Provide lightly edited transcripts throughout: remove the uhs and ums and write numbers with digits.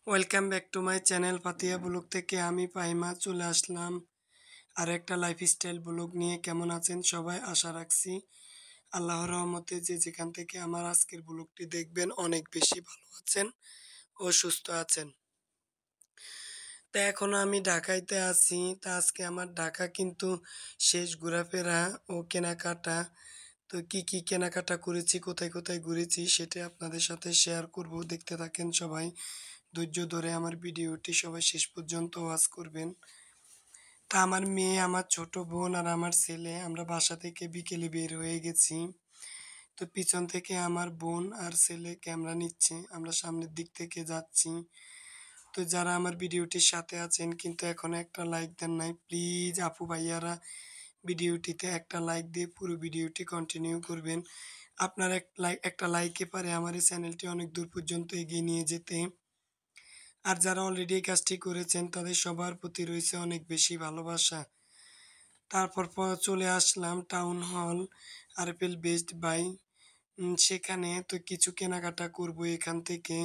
Welcome back to my channel Fatiha blog থেকে আমি পাহিমা চলে আসলাম আর একটা লাইফস্টাইল ব্লগ নিয়ে। কেমন আছেন সবাই? আশা রাখছি আল্লাহর রহমতে যে যেখান থেকে আমার আজকের ব্লগটি দেখবেন অনেক বেশি ভালো আছেন ও সুস্থ আছেন। তো এখনো আমি ঢাকাইতে আছি। তা আজকে আমার ঢাকা কিন্তু শেষ ঘোরাফেরা ও কেনাকাটা। তো কি কেনাকাটা করেছি, কোথায় কোথায় ঘুরেছি সেটা আপনাদের সাথে শেয়ার করব। দেখতে থাকেন সবাই ধৈর্য ধরে আমার ভিডিওটি সবাই শেষ পর্যন্ত ওয়াচ করবেন। তা আমার মেয়ে, আমার ছোট বোন আর আমার ছেলে আমরা বাসা থেকে বিকেলে বের হয়ে গেছি। তো পিছন থেকে আমার বোন আর ছেলে ক্যামেরা নিচ্ছে, আমরা সামনের দিক থেকে যাচ্ছি। তো যারা আমার ভিডিওটির সাথে আছেন কিন্তু এখনো একটা লাইক দেন নাই, প্লিজ আপু ভাইয়ারা ভিডিওটিতে একটা লাইক দিয়ে পুরো ভিডিওটি কন্টিনিউ করবেন। আপনার একটা লাইকে পারে আমার এই চ্যানেলটি অনেক দূর পর্যন্ত এগিয়ে নিয়ে যেতে। আর যারা অলরেডি এই কাজটি করেছেন তাদের সবার প্রতি রয়েছে অনেক বেশি ভালোবাসা। তারপর চলে আসলাম town hall RFL best buy. সেখানে তো কিছু কেনাকাটা করব এখান থেকে।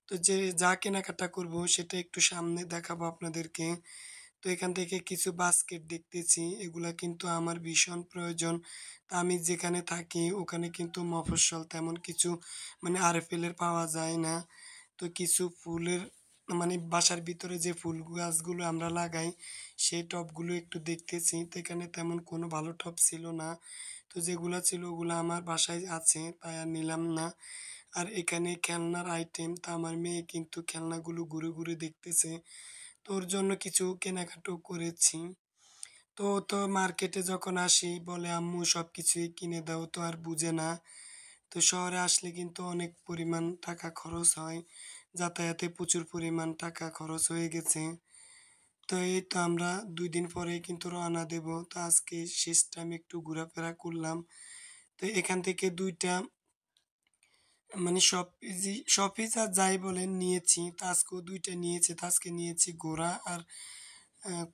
তো যা কেনাকাটা করব সেটা একটু সামনে দেখাবো আপনাদেরকে। তো এখান থেকে কিছু বাস্কেট দেখতেছি, এগুলা কিন্তু আমার ভীষণ প্রয়োজন। তা আমি যেখানে থাকি ওখানে কিন্তু মফস্বল তেমন কিছু মানে আরএফএল এর পাওয়া যায় না। তো কিছু ফুলের মানে বাসার ভিতরে যে ফুল গাছগুলো আমরা লাগাই সেই টবগুলো একটু দেখতেছি। তো এখানে তেমন কোনো ভালো টব ছিল না। তো যেগুলা ছিল ওগুলা আমার বাসায় আছে, তাই আর নিলাম না। আর এখানে খেলনার আইটেম, তা আমার মেয়ে কিন্তু খেলনাগুলো ঘুরে ঘুরে দেখতেছে। তো ওর জন্য কিছু কেনাকাটাও করেছি। তো ও তো মার্কেটে যখন আসি বলে আম্মু সব কিছুই কিনে দাও, তো আর বুঝে না। তো শহরে আসলে কিন্তু অনেক পরিমাণ টাকা খরচ হয়। যাতায়াতে প্রচুর পরিমাণ টাকা খরচ হয়ে গেছে। তো এই তো আমরা ২ দিন পরেই কিন্তু রওনা দেব। তো আজকে শেষ টাইম একটু ঘোরাফেরা করলাম। তো এখান থেকে ২ টা মানে শপিস আর যাই বলেন নিয়েছি। তো আজকেও ২ টা নিয়েছি। তো আজকে নিয়েছি ঘোড়া আর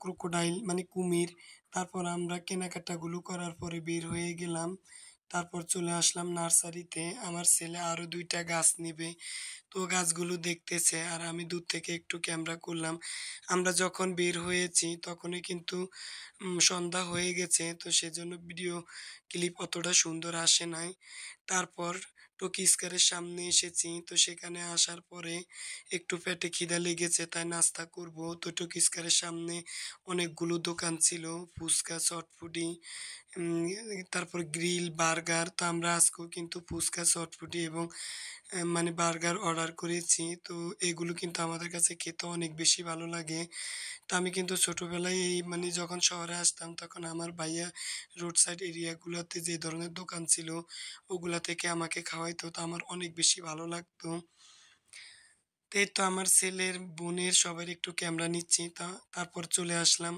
ক্রোকোডাইল মানে কুমির। তারপর আমরা কেনাকাটাগুলো করার পরে বের হয়ে গেলাম। তারপর চলে আসলাম নার্সারিতে। আমার ছেলে আরো ২ টা গাছ নিবে। তো গাছগুলো দেখতেছে আর আমি দূর থেকে একটু ক্যামেরা করলাম। আমরা যখন বের হয়েছি তখনই কিন্তু সন্ধ্যা হয়ে গেছে। তো সেজন্য ভিডিও ক্লিপ অতটা সুন্দর আসে নাই। তারপর টকি স্কয়ারের সামনে এসেছি। তো সেখানে আসার পরে একটু পেটে খিদা লেগেছে তাই নাস্তা করব। তো টকি স্কয়ারের সামনে অনেকগুলো দোকান ছিল। ফুচকা, চটপটি, উম তারপর গ্রিল, বার্গার। তো আমরা আজকেও কিন্তু ফুচকা, চটপটি এবং মানে বার্গার অর্ডার করেছি। তো এগুলো কিন্তু আমাদের কাছে খেতে অনেক বেশি ভালো লাগে। তো আমি কিন্তু ছোটবেলায় এই মানে যখন শহরে আসতাম তখন আমার ভাইয়া রোড সাইড এরিয়াগুলোতে যে ধরনের দোকান ছিল ওগুলা থেকে আমাকে খাওয়াইতো। তো আমার অনেক বেশি ভালো লাগতো। তো এই তো আমার ছেলের, বোনের সবার একটু ক্যামেরা নিচ্ছি। তারপর চলে আসলাম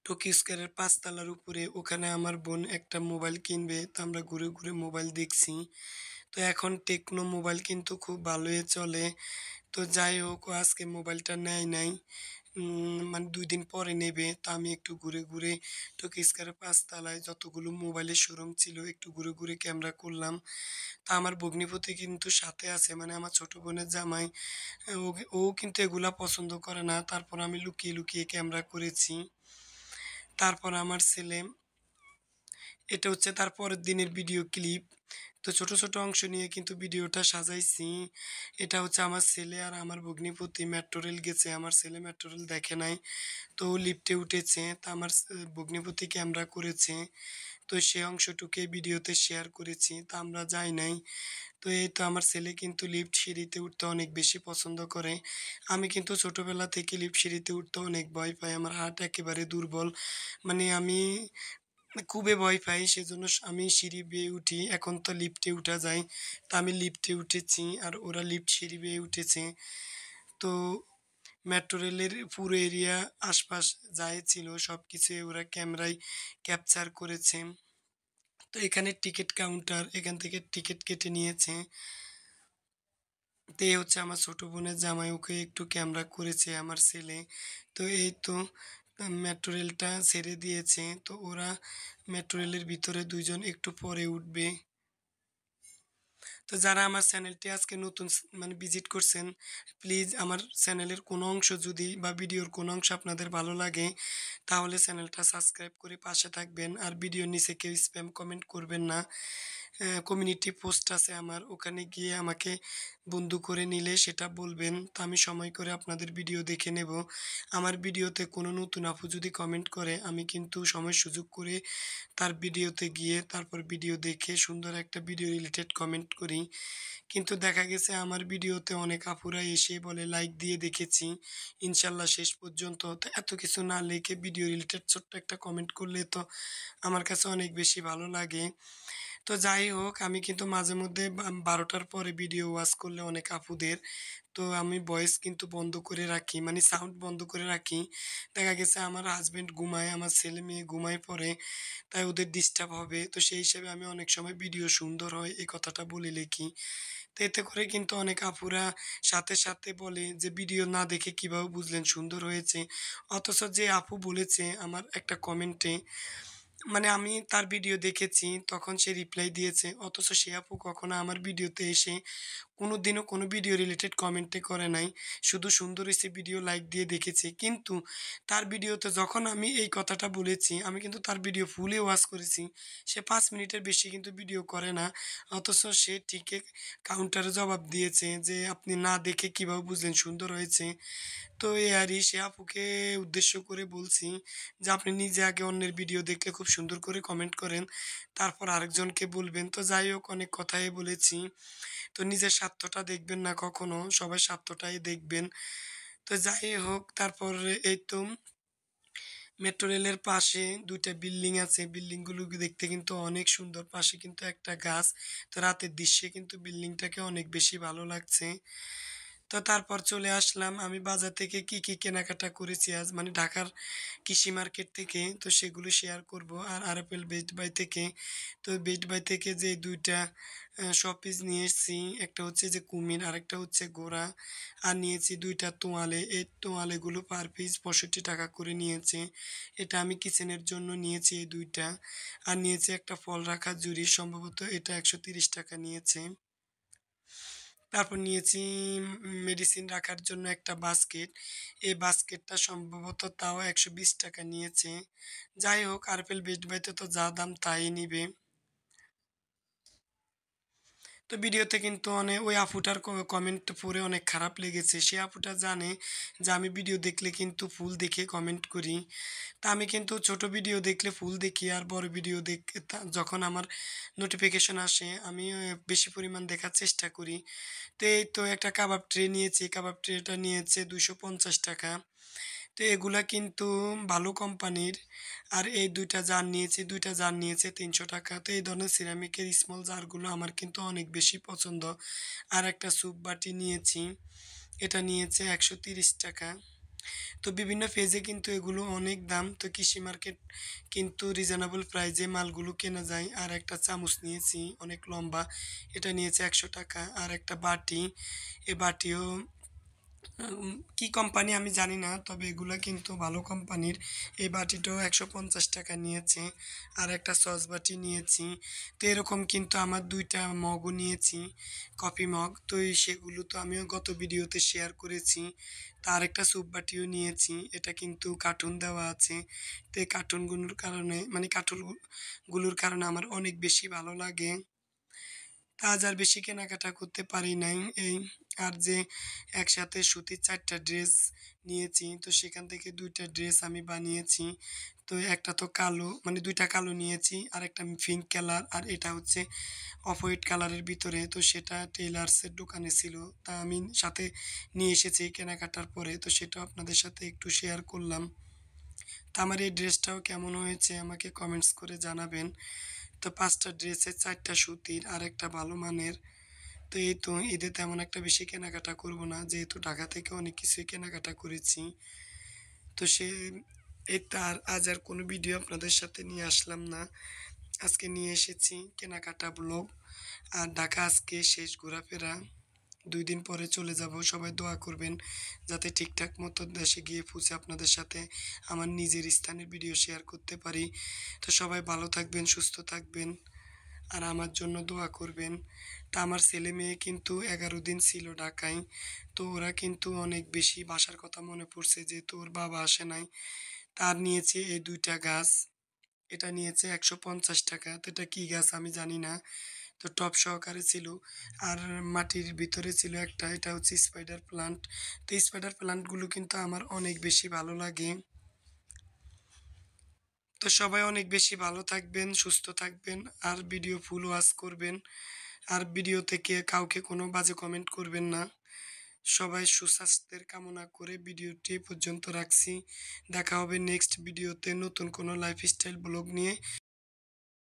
টোকি স্কয়ারের ৫ তলার উপরে। ওখানে আমার বোন একটা মোবাইল কিনবে। তো আমরা ঘুরে ঘুরে মোবাইল দেখছি। তো এখন টেকনো মোবাইল কিন্তু খুব ভালোই চলে। তো যাই হোক ও আজকে মোবাইলটা নেয় নাই। মানে ২ দিন পরে নেবে। তো আমি একটু ঘুরে ঘুরে টোকি স্কয়ারের ৫ তলায় যতগুলো মোবাইলের শোরুম ছিল একটু ঘুরে ঘুরে ক্যামেরা করলাম। তা আমার ভগ্নিপতি কিন্তু সাথে আছে মানে আমার ছোট বোনের জামাই। ও কিন্তু এগুলা পছন্দ করে না। তারপর আমি লুকিয়ে লুকিয়ে ক্যামেরা করেছি। তারপর আমার ছেলে, এটা হচ্ছে তার পরের দিনের ভিডিও ক্লিপ। তো ছোট, ছোট অংশ নিয়ে কিন্তু ভিডিওটা সাজাইছি। এটা হচ্ছে আমার ছেলে আর আমার ভগ্নিপতি মেট্রো রেল গেছে। আমার ছেলে মেট্রো রেল দেখে নাই। তো ও লিফটে উঠেছে। তো আমার ভগ্নিপতি ক্যামেরা করেছে। তো সে অংশটুকুই ভিডিওতে শেয়ার করেছি। তো আমরা যাই নাই। তো এই তো আমার ছেলে কিন্তু লিফট সিঁড়িতে উঠতে অনেক বেশি পছন্দ করে। আমি কিন্তু ছোটবেলা থেকে লিফট সিঁড়িতে উঠতে অনেক ভয় পাই। আমার হার্ট একেবারে দুর্বল। মানে আমি খুবই ভয় পাই। সেজন্য আমি সিঁড়ি বেয়ে উঠি। এখন তো লিফটে উঠা যায়। তো আমি লিফটে উঠেছি আর ওরা লিফট সিঁড়ি বেয়ে উঠেছে। তো মেট্রো রেলের পুরো এরিয়া আশপাশ যাই ছিল সবকিছুই ওরা ক্যামেরায় ক্যাপচার করেছে। তো এখানে টিকিট কাউন্টার, এখান থেকে টিকিট কেটে নিয়েছে। তো এই হচ্ছে আমার ছোট বোনের জামাই, ওকে একটু ক্যামেরা করেছে আমার ছেলে। তো এই তো মেট্রো রেলটা ছেড়ে দিয়েছে। তো ওরা মেট্রো রেলের ভিতরে ২ জন একটু পরে উঠবে। তো যারা আমার চ্যানেলটি আজকে নতুন মানে ভিজিট করছেন, প্লিজ আমার চ্যানেলের কোনো অংশ যদি বা ভিডিওর কোনো অংশ আপনাদের ভালো লাগে, তাহলে চ্যানেলটা সাবস্ক্রাইব করে পাশে থাকবেন। আর ভিডিওর নিচে কেউ স্প্যাম কমেন্ট করবেন না। কমিউনিটি পোস্ট আছে আমার, ওখানে গিয়ে আমাকে বন্ধু করে নিলে সেটা বলবেন। তো আমি সময় করে আপনাদের ভিডিও দেখে নেব। আমার ভিডিওতে কোনো নতুন আপু যদি কমেন্ট করে, আমি কিন্তু সময় সুযোগ করে তার ভিডিওতে গিয়ে তারপর ভিডিও দেখে সুন্দর একটা ভিডিও রিলেটেড কমেন্ট করি। কিন্তু দেখা গেছে আমার ভিডিওতে অনেক আপুরা এসে বলে লাইক দিয়ে দেখেছি, ইনশাল্লাহ শেষ পর্যন্ত। তো এত কিছু না লিখে ভিডিও রিলেটেড ছোট্ট একটা কমেন্ট করলে তো আমার কাছে অনেক বেশি ভালো লাগে। তো যাই হোক, আমি কিন্তু মাঝে মধ্যে 12টার পরে ভিডিও ওয়াচ করলে অনেক আপুদের, তো আমি ভয়েস কিন্তু বন্ধ করে রাখি, মানে সাউন্ড বন্ধ করে রাখি। দেখা গেছে আমার হাসব্যান্ড ঘুমায়, আমার ছেলে মেয়ে ঘুমায় পড়ে, তাই ওদের ডিস্টার্ব হবে। তো সেই হিসেবে আমি অনেক সময় ভিডিও সুন্দর হয় এই কথাটা বলে লিখি। তো এতে করে কিন্তু অনেক আপুরা সাথে সাথে বলে যে ভিডিও না দেখে কিভাবে বুঝলেন সুন্দর হয়েছে। অথচ যে আপু বলেছে আমার একটা কমেন্টে, মানে আমি তার ভিডিও দেখেছি তখন সে রিপ্লাই দিয়েছে, অথচ সে আপু কখনো আমার ভিডিওতে এসে কোনোদিনও কোনো ভিডিও রিলেটেড কমেন্টে করে নাই। শুধু সুন্দর হইছে ভিডিও লাইক দিয়ে দেখেছে। কিন্তু তার ভিডিওতে যখন আমি এই কথাটা বলেছি, আমি কিন্তু তার ভিডিও ফুলে ওয়াচ করেছি। সে ৫ মিনিটের বেশি কিন্তু ভিডিও করে না। অথচ সে ঠিকই কাউন্টারে জবাব দিয়েছে যে, "আপনি না দেখে কিভাবে বুঝলেন সুন্দর হয়েছে?" তো এই আরই সে আপুকে উদ্দেশ্য করে বলছি যে, "আপনি নিজে আগে অন্যের ভিডিও দেখলে খুব সুন্দর করে কমেন্ট করেন। তারপর আরেকজনকে বলবেন।" তো যাই হোক, অনেক কথাই বলেছি। তো নিজের স্বার্থটা দেখবেন না কখনো, সবার স্বার্থটাই দেখবেন। তো যাই হোক, তারপর এই তো মেট্রো রেলের পাশে ২ টা বিল্ডিং আছে। বিল্ডিংগুলো দেখতে কিন্তু অনেক সুন্দর। পাশে কিন্তু একটা গাছ। তো রাতের দৃশ্যে কিন্তু বিল্ডিংটাকে অনেক বেশি ভালো লাগছে। তো তারপর চলে আসলাম আমি বাজার থেকে কি কেনাকাটা করেছি আজ, মানে ঢাকার কৃষি মার্কেট থেকে। তো সেগুলো শেয়ার করব। আর আরএফএল বেস্ট বাই থেকে, তো বেস্ট বাই থেকে যে ২ টা শপিস নিয়ে এসেছি। একটা হচ্ছে যে কুমির, আরেকটা হচ্ছে ঘোড়া। আর নিয়েছি ২ টা তোয়ালে। এই তোয়ালেগুলো পার পিস ৳৬৫ করে নিয়েছে। এটা আমি কিচেনের জন্য নিয়েছি এই ২ টা। আর নিয়েছি একটা ফল রাখার ঝুড়ি, সম্ভবত এটা ৳১৩০ নিয়েছে। তারপর নিয়েছি মেডিসিন রাখার জন্য একটা বাস্কেট। এই বাস্কেটটা সম্ভবত তাও ৳১২০ নিয়েছে। যাই হোক, আরএফএল বেস্ট বাইতে তো যা দাম তাই নিবে। তো ভিডিওতে কিন্তু ওই আপুটার কমেন্ট পড়ে অনেক খারাপ লেগেছে। সে আপুটা জানে যে আমি ভিডিও দেখলে কিন্তু ফুল দেখে কমেন্ট করি। তা আমি কিন্তু ছোট ভিডিও দেখলে ফুল দেখি, আর বড় ভিডিও যখন আমার নোটিফিকেশন আসে আমি বেশি পরিমাণ দেখার চেষ্টা করি। তো এই তো একটা কাবাব ট্রে নিয়েছি। কাবাব ট্রেটা নিয়েছে ৳২৫০। তো এগুলা কিন্তু ভালো কোম্পানির। আর এই ২ টা জার নিয়েছি, ২ টা জার নিয়েছে ৳৩০০। তো এই ধরনের সিরামিকের স্মল জারগুলো আমার কিন্তু অনেক বেশি পছন্দ। আর একটা স্যুপ বাটি নিয়েছি। এটা নিয়েছে ৳১৩০। তো বিভিন্ন পেজে কিন্তু এগুলো অনেক দাম। তো কৃষি মার্কেট কিন্তু রিজনেবল প্রাইসে মালগুলো কেনা যায়। আর একটা চামচ নিয়েছি অনেক লম্বা। এটা নিয়েছে ৳১০০। আর একটা বাটি, এ বাটিও কি কোম্পানি আমি জানি না। তবে এগুলা কিন্তু ভালো কোম্পানির। এই বাটিটাও ৳১৫০ নিয়েছে। আর একটা সস বাটি নিয়েছি। তো এরকম কিন্তু আমার ২ টা মগও নিয়েছি, কফি মগ। তো সেগুলো তো আমিও গত ভিডিওতে শেয়ার করেছি। তো আরেকটা স্যুপ বাটিও নিয়েছি। এটা কিন্তু কার্টুন দেওয়া আছে। তো এই কার্টুনগুলোর কারণে, মানে গুলোর কারণে আমার অনেক বেশি ভালো লাগে। তা আজ আর বেশি কেনাকাটা করতে পারি নাই। এই আর যে একসাথে সুতির ৪ টা ড্রেস নিয়েছি, তো সেখান থেকে ২ টা ড্রেস আমি বানিয়েছি। তো একটা তো কালো, মানে ২ টা কালো নিয়েছি, আরেকটা পিঙ্ক কালার, আর এটা হচ্ছে অফ হোয়াইট কালারের ভিতরে। তো সেটা টেইলার্সের দোকানে ছিল। তা আমি সাথে নিয়ে এসেছি কেনাকাটার পরে। তো সেটাও আপনাদের সাথে একটু শেয়ার করলাম। তো আমার এই ড্রেসটাও কেমন হয়েছে আমাকে কমেন্টস করে জানাবেন। তো ৫ টা ড্রেসের ৪ টা সুতির আর একটা ভালো মানের। তো এই তো ঈদে তেমন একটা বেশি কেনাকাটা করব না। যেহেতু ঢাকা থেকে অনেক কিছুই কেনাকাটা করেছি। তো এই তো আজ আর কোনো ভিডিও আপনাদের সাথে নিয়ে আসলাম না। আজকে নিয়ে এসেছি কেনাকাটা ব্লগ। আর ঢাকা আজকে শেষ ঘোরাফেরা। ২ দিন পরে চলে যাব। সবাই দোয়া করবেন যাতে ঠিকঠাক মতো দেশে গিয়ে পৌঁছে আপনাদের সাথে আমার নিজের স্থানের ভিডিও শেয়ার করতে পারি। তো সবাই ভালো থাকবেন, সুস্থ থাকবেন। আর আমার জন্য দোয়া করবেন। তা আমার ছেলে-মেয়ে কিন্তু ১১ দিন ছিল ঢাকায়। তো ওরা কিন্তু অনেক বেশি বাসার কথা মনে পড়ছে যেহেতু ওর বাবা আসে নাই। তার নিয়েছে এই ২ টা গাছ। এটা নিয়েছে ৳১৫০। তো এটা কি গাছ আমি জানি না। তো টব সহকারে ছিল। আর মাটির ভিতরে ছিল একটা, এটা হচ্ছে স্পাইডার প্লান্ট। তো স্পাইডার প্লান্টগুলো কিন্তু আমার অনেক বেশি ভালো লাগে। তো সবাই অনেক বেশি ভালো থাকবেন, সুস্থ থাকবেন। আর ভিডিও ফুল ওয়াচ করবেন। আর ভিডিও থেকে কাউকে কোনো বাজে কমেন্ট করবেন না। সবাই সুস্বাস্থ্যের কামনা করে ভিডিওটি এ পর্যন্ত রাখছি। দেখা হবে নেক্সট ভিডিওতে নতুন কোনো লাইফস্টাইল ব্লগ নিয়ে।